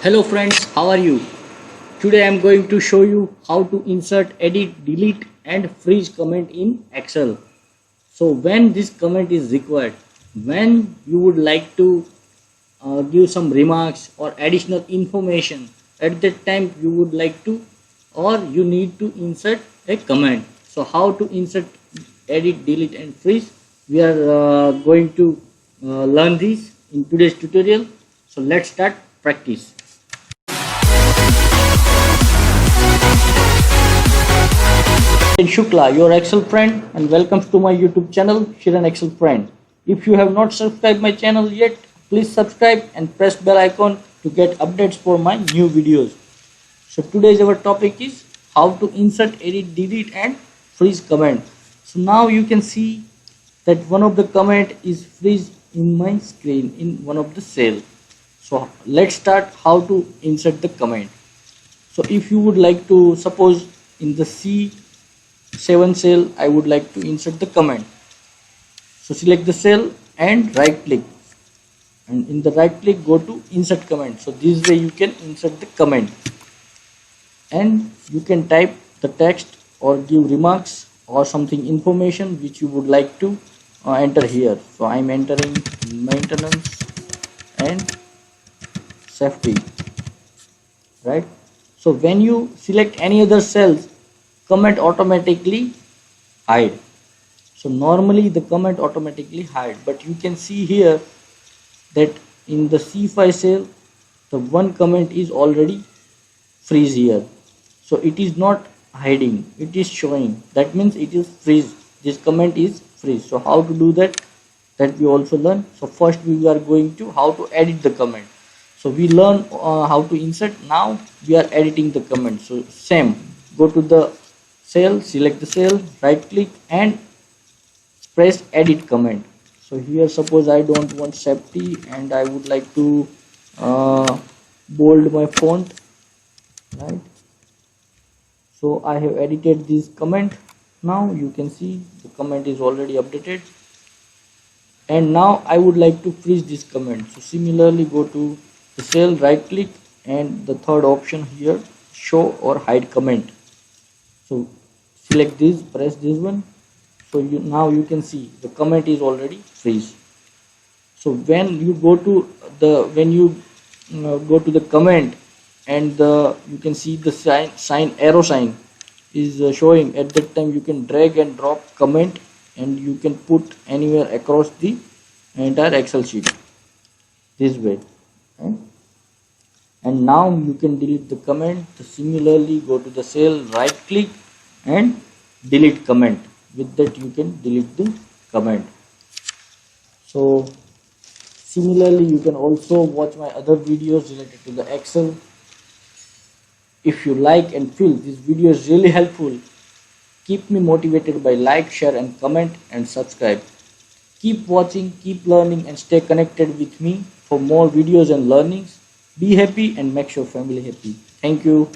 Hello friends, how are you? Today I am going to show you how to insert, edit, delete and freeze comment in Excel. So when this comment is required, when you would like to give some remarks or additional information, at that time you would like to or you need to insert a comment. So how to insert, edit, delete and freeze, we are going to learn this in today's tutorial. So let's start practice. Shukla, your Excel friend, and welcome to my YouTube channel, Shiran Excel Friend. If you have not subscribed my channel yet, please subscribe and press bell icon to get updates for my new videos. So today's our topic is how to insert, edit, delete and freeze comment. So now you can see that one of the comment is freeze in my screen in one of the cell. So let's start how to insert the comment. So if you would like to, suppose in the C7 cell, I would like to insert the comment. So select the cell and right click, and in the right click go to insert comment. So this way you can insert the comment and you can type the text or give remarks or something information which you would like to enter here. So I am entering maintenance and safety, right? So when you select any other cells, comment automatically hide. So normally the comment automatically hide, but you can see here that in the C5 cell the one comment is already freeze here. So it is not hiding, it is showing. That means it is freeze. This comment is freeze. So how to do that? That we also learn. So first we are going to how to edit the comment. So we learn how to insert. Now we are editing the comment. So same, go to the cell, select the cell, right click and press edit comment. So here suppose I don't want safety and I would like to bold my font, right? So I have edited this comment. Now you can see the comment is already updated, and now I would like to freeze this comment. So similarly go to the cell, right click and the third option here, show or hide comment. So select this, press this one. So now you can see the comment is already freeze. So when you go to the go to the comment and you can see the arrow sign is showing, at that time you can drag and drop comment and you can put anywhere across the entire Excel sheet this way. Okay? And now you can delete the comment. So similarly go to the cell, right click and delete comment. With that you can delete the comment. So similarly you can also watch my other videos related to the Excel. If you like and feel this video is really helpful, keep me motivated by like, share and comment and subscribe. Keep watching, keep learning and stay connected with me for more videos and learnings. Be happy and make your family happy. Thank you.